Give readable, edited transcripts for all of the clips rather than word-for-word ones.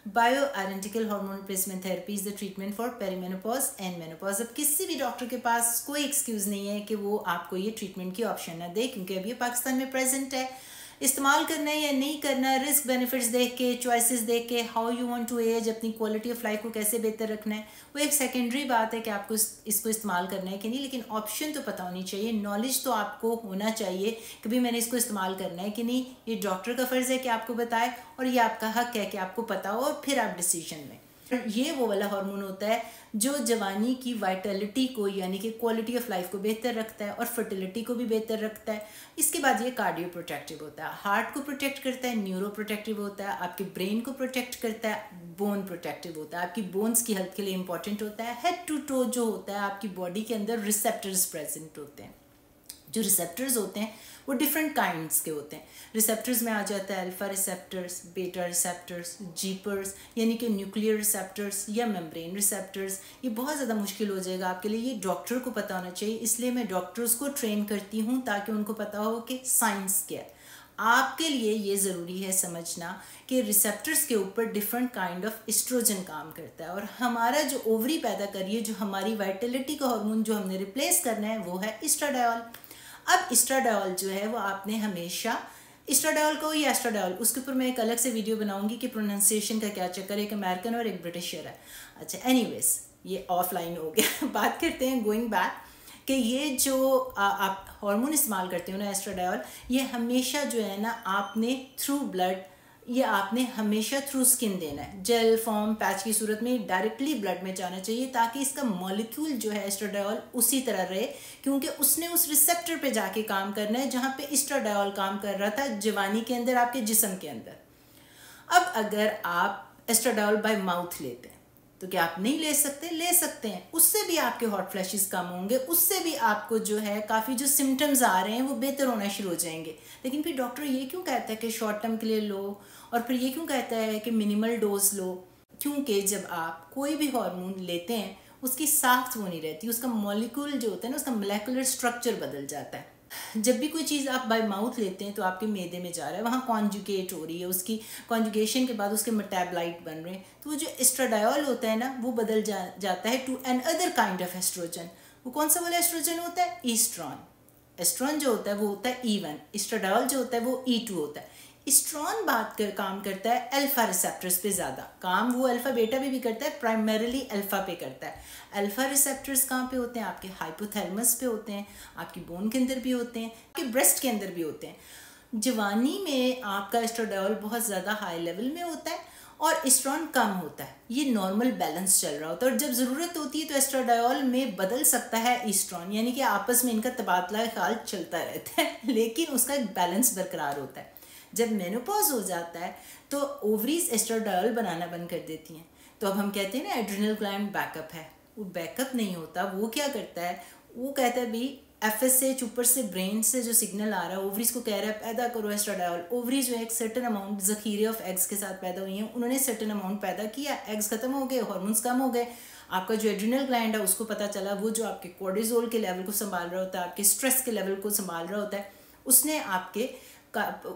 Bio identical hormone replacement therapy is the treatment for perimenopause and menopause. अब किसी भी doctor के पास कोई एक्सक्यूज नहीं है कि वो आपको ये ट्रीटमेंट की ऑप्शन ना दे, क्योंकि अभी ये पाकिस्तान में प्रेजेंट है। इस्तेमाल करना है या नहीं करना है, रिस्क बेनिफिट्स देख के, चॉइसेस देख के, how you want to age, अपनी क्वालिटी ऑफ लाइफ को कैसे बेहतर रखना है, वो एक सेकेंडरी बात है कि आपको इसको इस्तेमाल करना है कि नहीं, लेकिन ऑप्शन तो पता होनी चाहिए, नॉलेज तो आपको होना चाहिए कि भाई मैंने इसको इस्तेमाल करना है कि नहीं। ये डॉक्टर का फ़र्ज़ है कि आपको बताए और ये आपका हक है कि आपको पता हो और फिर आप डिसीजन में। ये वो वाला हार्मोन होता है जो जवानी की वाइटलिटी को यानी कि क्वालिटी ऑफ लाइफ को बेहतर रखता है और फर्टिलिटी को भी बेहतर रखता है। इसके बाद ये कार्डियो प्रोटेक्टिव होता है, हार्ट को प्रोटेक्ट करता है, न्यूरो प्रोटेक्टिव होता है, आपके ब्रेन को प्रोटेक्ट करता है, बोन प्रोटेक्टिव होता है, आपकी बोन्स की हेल्थ के लिए इंपॉर्टेंट होता है। हेड टू टो जो होता है आपकी बॉडी के अंदर रिसेप्टर्स प्रेजेंट होते हैं। जो रिसेप्टर्स होते हैं वो डिफरेंट काइंड्स के होते हैं। रिसेप्टर्स में आ जाता है अल्फा रिसेप्टर्स, बेटा रिसेप्टर्स, जीपर्स यानी कि न्यूक्लियर रिसेप्टर्स या मेम्ब्रेन रिसेप्टर्स। ये बहुत ज़्यादा मुश्किल हो जाएगा आपके लिए, ये डॉक्टर को पता होना चाहिए, इसलिए मैं डॉक्टर्स को ट्रेन करती हूँ ताकि उनको पता हो कि साइंस क्या है। आपके लिए ये ज़रूरी है समझना कि रिसेप्टर्स के ऊपर डिफरेंट काइंड ऑफ एस्ट्रोजन काम करता है, और हमारा जो ओवरी पैदा करिए, जो हमारी वाइटलिटी का हार्मोन जो हमने रिप्लेस करना है वो है एस्ट्राडायोल। अब एस्ट्राडायोल जो है वो आपने हमेशा, एस्ट्राडायोल को या एस्ट्राडायोल, उसके ऊपर मैं एक अलग से वीडियो बनाऊंगी कि प्रोनाउंसिएशन का क्या चक्कर है, एक अमेरिकन और एक ब्रिटिशर है। अच्छा, एनीवेज ये ऑफलाइन हो गया। बात करते हैं गोइंग बैक कि ये जो आप हार्मोन इस्तेमाल करते हो ना एस्ट्राडायोल, ये हमेशा जो है ना आपने थ्रू ब्लड, ये आपने हमेशा थ्रू स्किन देना है। जेल फॉर्म पैच की सूरत में डायरेक्टली ब्लड में जाना चाहिए ताकि इसका मॉलिक्यूल जो है एस्ट्राडायोल उसी तरह रहे, क्योंकि उसने उस रिसेप्टर पे जाके काम करना है जहाँ पे एस्ट्राडायोल काम कर रहा था जवानी के अंदर, आपके जिस्म के अंदर। अब अगर आप एस्ट्राडायोल बाय माउथ लेते हैं तो क्या आप नहीं ले सकते? ले सकते हैं। उससे भी आपके हॉट फ्लैशेस कम होंगे, उससे भी आपको जो है काफ़ी जो सिम्टम्स आ रहे हैं वो बेहतर होना शुरू हो जाएंगे। लेकिन फिर डॉक्टर ये क्यों कहता है कि शॉर्ट टर्म के लिए लो, और फिर ये क्यों कहता है कि मिनिमल डोज लो? क्योंकि जब आप कोई भी हार्मोन लेते हैं उसकी साख्त वो नहीं रहती, उसका मॉलिक्यूल जो होता है ना, उसका मोलेकुलर स्ट्रक्चर बदल जाता है। जब भी कोई चीज़ आप बाय माउथ लेते हैं तो आपके मैदे में जा रहा है, वहाँ कॉन्जुगेट हो रही है, उसकी कॉन्जुगेशन के बाद उसके मेटाबोलाइट बन रहे हैं, तो वो जो एस्ट्राडायोल होता है ना वो बदल जाता है to another kind of estrogen. वो कौन सा वाला एस्ट्रोजन होता है? ईस्ट्रॉन। एस्ट्रॉन जो होता है वो होता है E1, एस्ट्राडायोल जो होता है वो E2 होता है। एस्ट्रॉन काम करता है अल्फा रिसेप्टर्स पे ज़्यादा, काम वो अल्फा बेटा भी करता है, प्राइमरीली अल्फा पे करता है। अल्फा रिसेप्टर्स कहाँ पे होते हैं? आपके हाइपोथैलेमस पे होते हैं, आपकी बोन के अंदर भी होते हैं, आपके ब्रेस्ट के अंदर भी होते हैं। जवानी में आपका एस्ट्राडायोल बहुत ज़्यादा हाई लेवल में होता है और एस्ट्रॉन कम होता है, ये नॉर्मल बैलेंस चल रहा होता है, और जब ज़रूरत होती है तो एस्ट्राडायोल में बदल सकता है एस्ट्रॉन, यानी कि आपस में इनका तबादला ख्याल चलता रहता है, लेकिन उसका एक बैलेंस बरकरार होता है। जब मेनोपॉज हो जाता है तो ओवरीज एस्ट्राडायोल बनाना बंद कर देती हैं, तो अब हम कहते हैं ना एड्रिनल ग्लैंड बैकअप है, वो बैकअप नहीं होता। वो क्या करता है? वो कहता है भाई FSH ऊपर से ब्रेन से जो सिग्नल आ रहा है ओवरीज को कह रहा है पैदा करो एस्ट्राडायोल। ओवरीज जो है एक सर्टेन अमाउंट ज़खीरे ऑफ एग्स के साथ पैदा हुई हैं, उन्होंने सर्टेन अमाउंट पैदा किया, एग्स खत्म हो गए, हार्मोन्स कम हो गए, आपका जो एड्रिनल ग्लैंड है उसको पता चला, वो जो आपके कोर्टिसोल के लेवल को संभाल रहा होता है, आपके स्ट्रेस के लेवल को संभाल रहा होता है, उसने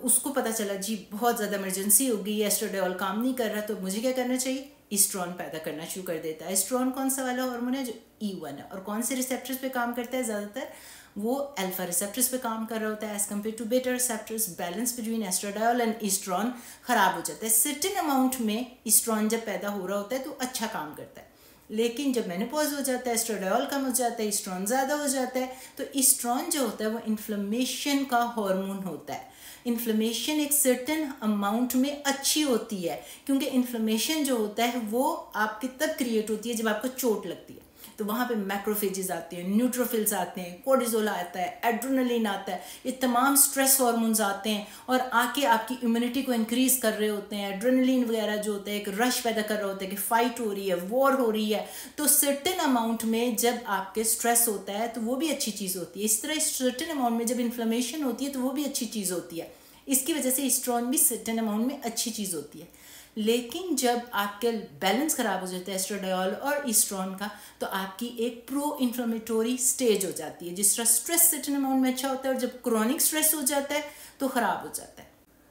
उसको पता चला जी बहुत ज़्यादा इमरजेंसी हो गई, एस्ट्राडायोल काम नहीं कर रहा, तो मुझे क्या करना चाहिए? एस्ट्रॉन पैदा करना शुरू कर देता है। एस्ट्रॉन कौन सा वाला हार्मोन है? जो E1 है, और कौन से रिसेप्टर्स पे काम करता है? ज़्यादातर वो अल्फा रिसेप्टर्स पे काम कर रहा होता है एज कम्पेयर टू बेटा receptors. Balance between estradiol and एस्ट्रॉन ख़राब हो जाता है। सर्टेन अमाउंट में एस्ट्रॉन जब पैदा हो रहा होता है तो अच्छा काम करता है, लेकिन जब मेनोपॉज हो जाता है एस्ट्राडायोल कम हो जाता है, एस्ट्रॉन ज़्यादा हो जाता है, तो एस्ट्रॉन जो होता है वो इन्फ्लेमेशन का हार्मोन होता है। इन्फ्लेमेशन एक सर्टेन अमाउंट में अच्छी होती है, क्योंकि इन्फ्लेमेशन जो होता है वो आपके तब क्रिएट होती है जब आपको चोट लगती है, तो वहाँ पे मैक्रोफेजेस आते हैं, न्यूट्रोफिल्स आते हैं, कोर्टिसोल आता है, एड्रेनलिन आता है, ये तमाम स्ट्रेस हार्मोन्स आते हैं और आके आपकी इम्यूनिटी को इंक्रीज़ कर रहे होते हैं। एड्रेनलिन वगैरह जो होता है एक रश पैदा कर रहा होता है कि फाइट हो रही है, वॉर हो रही है, तो सर्टेन अमाउंट में जब आपके स्ट्रेस होता है तो वो भी अच्छी चीज़ होती है। इस तरह सर्टेन अमाउंट में जब इन्फ्लेमेशन होती है तो वो भी अच्छी चीज़ होती है। इसकी वजह से एस्ट्रॉन भी सर्टेन अमाउंट में अच्छी चीज़ होती है। लेकिन जब आपके बैलेंस ख़राब हो जाता है एस्ट्राडायोल और एस्ट्रॉन का, तो आपकी एक प्रो इन्फ्लेमेटरी स्टेज हो जाती है। जिस तरह स्ट्रेस सर्टेन अमाउंट में अच्छा होता है और जब क्रोनिक स्ट्रेस हो जाता है तो ख़राब हो जाता है।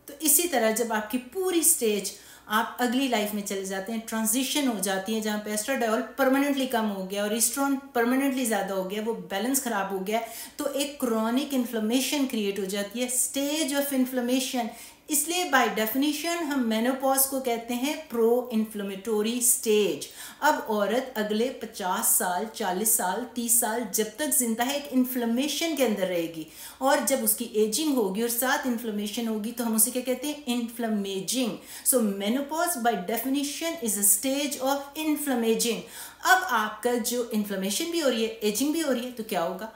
तो इसी तरह जब आपकी पूरी स्टेज आप अगली लाइफ में चले जाते हैं, ट्रांजिशन हो जाती है जहाँ पे एस्ट्राडायोल परमानेंटली कम हो गया और ईस्ट्रोन परमानेंटली ज़्यादा हो गया, वो बैलेंस ख़राब हो गया, तो एक क्रॉनिक इन्फ्लेमेशन क्रिएट हो जाती है, स्टेज ऑफ इन्फ्लेमेशन। इसलिए बाय डेफिनेशन हम मेनोपॉज को कहते हैं प्रो इन्फ्लेमेटोरी स्टेज। अब औरत अगले 50 साल, 40 साल, 30 साल जब तक जिंदा है एक इन्फ्लेमेशन के अंदर रहेगी, और जब उसकी एजिंग होगी और साथ इन्फ्लेमेशन होगी तो हम उसे क्या कहते हैं, inflammaging. So menopause by definition is a stage of inflammaging. अब आपका जो इन्फ्लेमेशन भी हो रही है, एजिंग भी हो रही है, तो क्या होगा,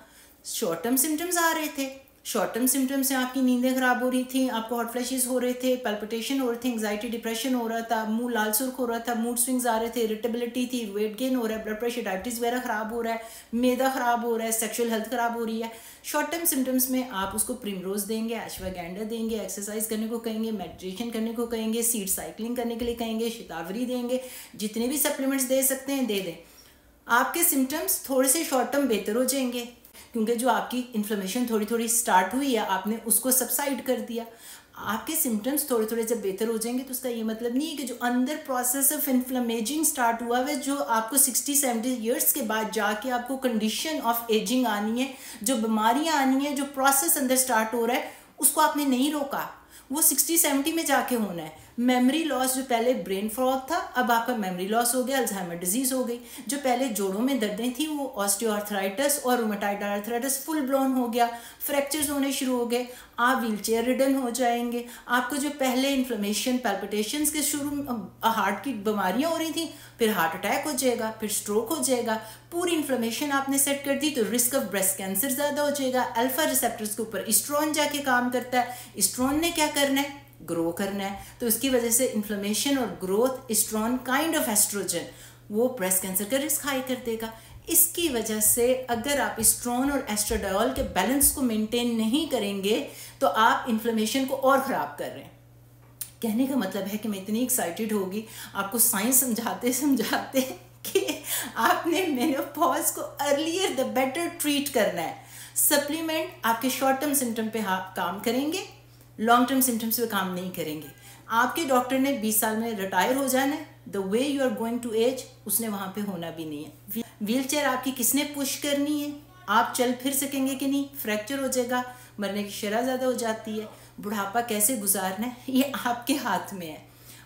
शॉर्ट टर्म सिम्टम्स आ रहे थे। शॉर्ट टर्म सिम्टम्स से आपकी नींदें खराब हो रही थी, आपको हॉट फ्लैशेस हो रहे थे, पैल्पिटेशन हो रहे थे, एंग्जाइटी डिप्रेशन हो रहा था, मुंह लाल सुर्ख हो रहा था, मूड स्विंग्स आ रहे थे, इरिटेबिलिटी थी, वेट गेन हो रहा है, ब्लड प्रेशर, डायबिटीज वगैरह खराब हो रहा है, मैदा खराब हो रहा है, सेक्सुअल हेल्थ खराब हो रही है। शॉर्ट टर्म सिम्टम्स में आप उसको प्रिमरोज देंगे, अश्वगंधा देंगे, एक्सरसाइज करने को कहेंगे, मेडिटेशन करने को कहेंगे, सीड साइकिलिंग करने के लिए कहेंगे, शतावरी देंगे, जितने भी सप्लीमेंट्स दे सकते हैं दे दें। आपके सिम्टम्स थोड़े से शॉर्ट टर्म बेहतर हो जाएंगे, क्योंकि जो आपकी इन्फ्लेमेशन थोड़ी थोड़ी स्टार्ट हुई है आपने उसको सबसाइड कर दिया। आपके सिम्टम्स थोड़े थोड़े जब बेहतर हो जाएंगे तो उसका ये मतलब नहीं है कि जो अंदर प्रोसेस ऑफ इन्फ्लेमेजिंग स्टार्ट हुआ है, जो आपको 60-70 ईयर्स के बाद जाके आपको कंडीशन ऑफ एजिंग आनी है, जो बीमारियां आनी है, जो प्रोसेस अंदर स्टार्ट हो रहा है, उसको आपने नहीं रोका, वो 60-70 में जाके होना है। मेमोरी लॉस, जो पहले ब्रेन फॉग था अब आपका मेमोरी लॉस हो गया, अल्जाइमर डिजीज हो गई। जो पहले जोड़ों में दर्दें थी वो ऑस्टियोआर्थराइटिस और रूमेटॉइड आर्थराइटिस फुल ब्लोन हो गया, फ्रैक्चर्स होने शुरू हो गए, आप व्हील चेयर रिडन हो जाएंगे। आपको जो पहले इन्फ्लेमेशन, पैल्पिटेशंस के शुरू हार्ट की बीमारियां हो रही थी, फिर हार्ट अटैक हो जाएगा, फिर स्ट्रोक हो जाएगा। पूरी इन्फ्लेमेशन आपने सेट कर दी तो रिस्क ऑफ ब्रेस्ट कैंसर ज़्यादा हो जाएगा। अल्फा रिसेप्टर्स के ऊपर इस्ट्रोन जाके काम करता है, इस्ट्रोन ने क्या करना है, ग्रो करना है, तो इसकी वजह से इन्फ्लेमेशन और ग्रोथ, इस्ट्रोन काइंड ऑफ एस्ट्रोजन, वो ब्रेस्ट कैंसर का रिस्क हाई कर देगा। इसकी वजह से अगर आप इस्ट्रोन और एस्ट्राडायोल के बैलेंस को मेंटेन नहीं करेंगे तो आप इन्फ्लेमेशन को और ख़राब कर रहे हैं। कहने का मतलब है कि मैं इतनी एक्साइटेड होगी आपको साइंस समझाते समझाते कि आपने मेनोपॉज को अर्लियर द बेटर ट्रीट करना है। सप्लीमेंट आपके शॉर्ट टर्म सिम्टम पे काम करेंगे, लॉन्ग टर्म सिम्टम्स पे काम नहीं करेंगे। आपके डॉक्टर ने 20 साल में रिटायर हो जाना है, the way you are going to age उसने वहाँ पे होना भी नहीं है। व्हील चेयर आपकी किसने पुश करनी है, आप चल फिर सकेंगे कि नहीं, फ्रैक्चर हो जाएगा, मरने की शरह ज़्यादा हो जाती है, बुढ़ापा कैसे गुजारना है ये आपके हाथ में है।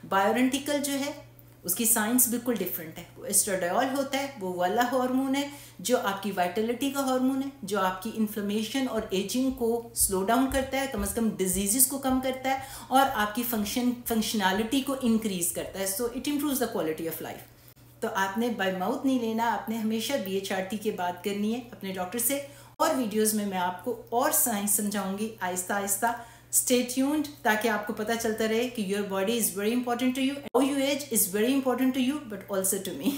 बायोरेंटिकल जो है उसकी साइंस बिल्कुल डिफरेंट है। वो एस्ट्राडायोल होता है, वो वाला हार्मोन है जो आपकी वाइटलिटी का हार्मोन है, जो आपकी इन्फ्लेमेशन और एजिंग को स्लो डाउन करता है, कम से कम डिजीजेस को कम करता है और आपकी फंक्शनैलिटी को इंक्रीज करता है। So it improves the quality of life. तो आपने बाय माउथ नहीं लेना, आपने हमेशा BHRT की बात करनी है अपने डॉक्टर से। और वीडियोस में मैं आपको और science समझाऊंगी Aahista Aahista. Stay tuned ताकि आपको पता चलता रहे कि your body is very important to you, how you age is very important to you, but also to me.